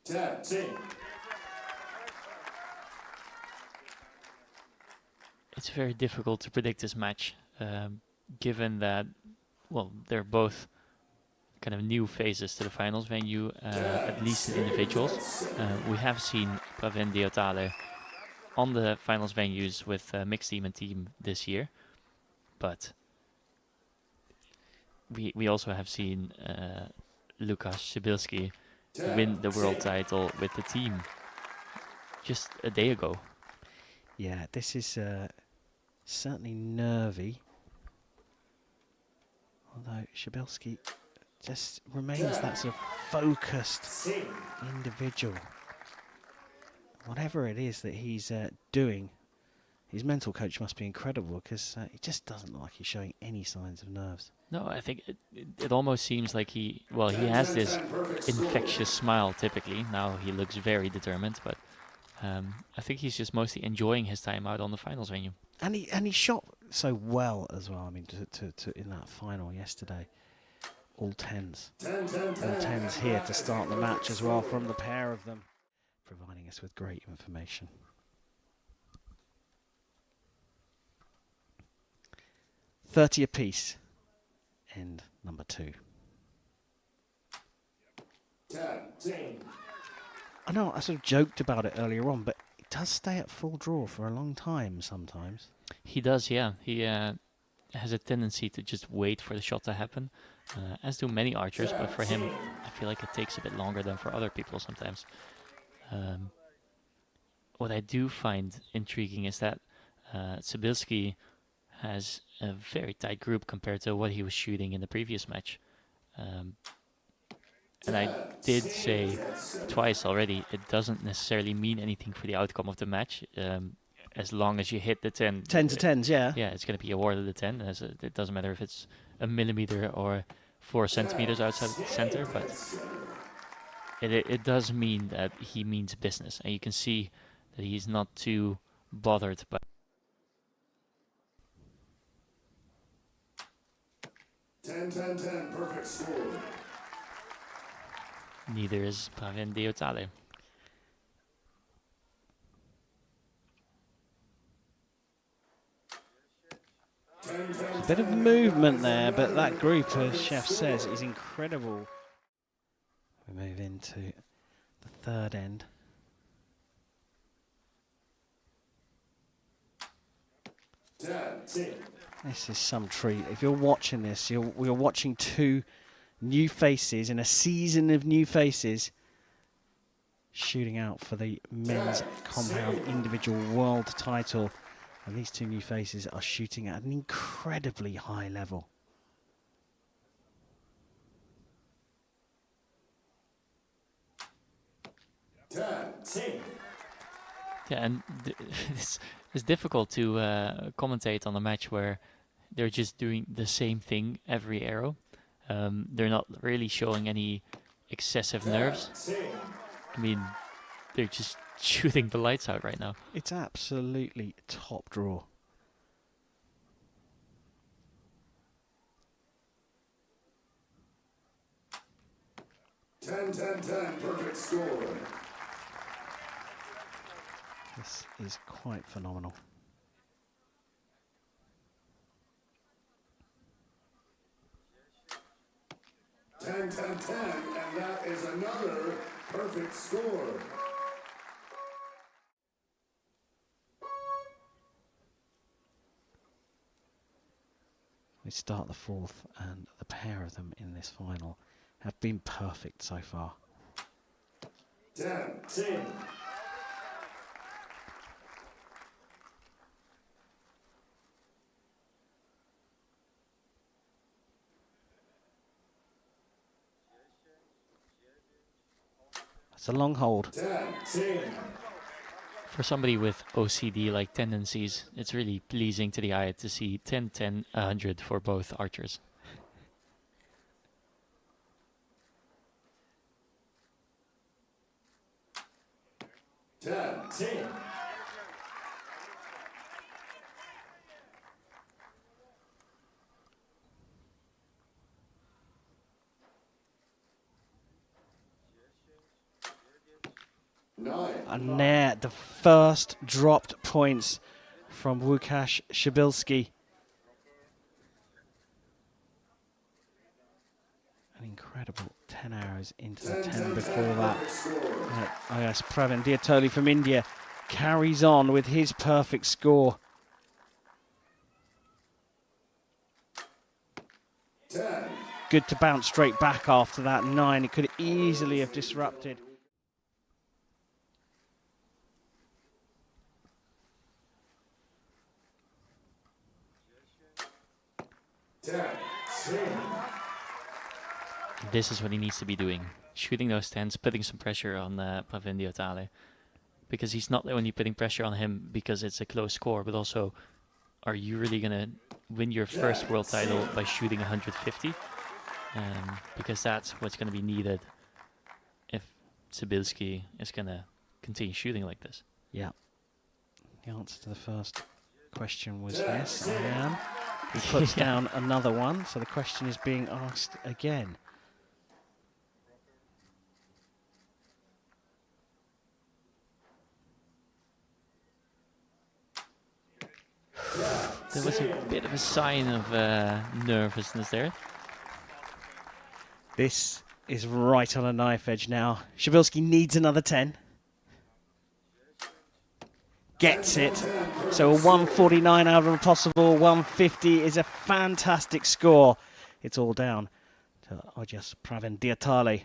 10. It's very difficult to predict this match, given that, well, they're both kind of new phases to the finals venue, at least in individuals. We have seen Pravin Deotale on the finals venues with mixed team and team this year, but we also have seen Lukasz Przybylski win the world title with the team just a day ago. Yeah, this is certainly nervy. Although Przybylski just remains that sort of focused individual. Whatever it is that he's doing, his mental coach must be incredible, because he just doesn't look like he's showing any signs of nerves. No, I think it almost seems like he has this infectious smile typically. Now he looks very determined, but I think he's just mostly enjoying his time out on the finals venue. And he shot so well as well. I mean, to in that final yesterday, all tens. All tens here to start the match as well from the pair of them, providing us with great information. $30 apiece. End number 2. 10. I know I sort of joked about it earlier on, but it does stay at full draw for a long time sometimes. He does, yeah. He has a tendency to just wait for the shot to happen, as do many archers, but for him, I feel like it takes a bit longer than for other people sometimes. What I do find intriguing is that Przybylski has a very tight group compared to what he was shooting in the previous match. And I did say twice already, it doesn't necessarily mean anything for the outcome of the match. As long as you hit the 10. 10 to 10s, yeah. Yeah, it's going to be awarded the 10. It doesn't matter if it's a millimeter or 4 centimeters outside the center, but it does mean that he means business. And you can see that he's not too bothered by 10, perfect score. Neither is Pravin Deotale. A bit of movement there, but that group, as Chef says, is incredible. We move into the third end. This is some treat. If you're watching this, we're watching 2 new faces in a season of new faces shooting out for the men's compound individual world title. And these 2 new faces are shooting at an incredibly high level. Yeah, and it's difficult to commentate on a match where they're just doing the same thing every arrow. They're not really showing any excessive nerves. I mean, they're just shooting the lights out right now. It's absolutely top draw. Ten, perfect score. This is quite phenomenal. Ten, and that is another perfect score. We start the 4th, and the pair of them in this final have been perfect so far. 10. It's a long hold. 10. For somebody with OCD-like tendencies, it's really pleasing to the eye to see 10, 10, 100 for both archers. And there, the first dropped points from Lukasz Przybylski. An incredible 10 arrows into the 10 before that. Ojas Pravin Deotale from India carries on with his perfect score. 10. Good to bounce straight back after that 9. It could easily have disrupted. This is what he needs to be doing. Shooting those 10s, putting some pressure on Pravin Deotale. Because he's not only putting pressure on him because it's a close score, but also, are you really going to win your first world title by shooting 150? Because that's what's going to be needed if Przybylski is going to continue shooting like this. Yeah. The answer to the first question was yes, I am. He puts down another one, so the question is being asked again. There was a bit of a sign of nervousness there. This is right on a knife edge now. Przybylski needs another 10. Gets it. So a 149 out of a possible 150 is a fantastic score. It's all down to Ojas Pravin Deotale.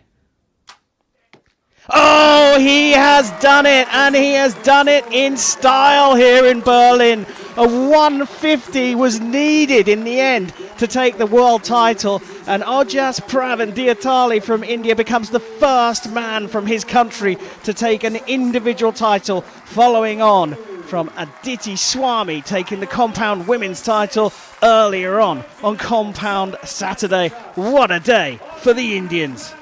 Oh, he has done it, and he has done it in style here in Berlin. A 150 was needed in the end to take the world title, and Ojas Pravin Deotale from India becomes the first man from his country to take an individual title, following on from Aditi Swami taking the compound women's title earlier on compound Saturday. What a day for the Indians.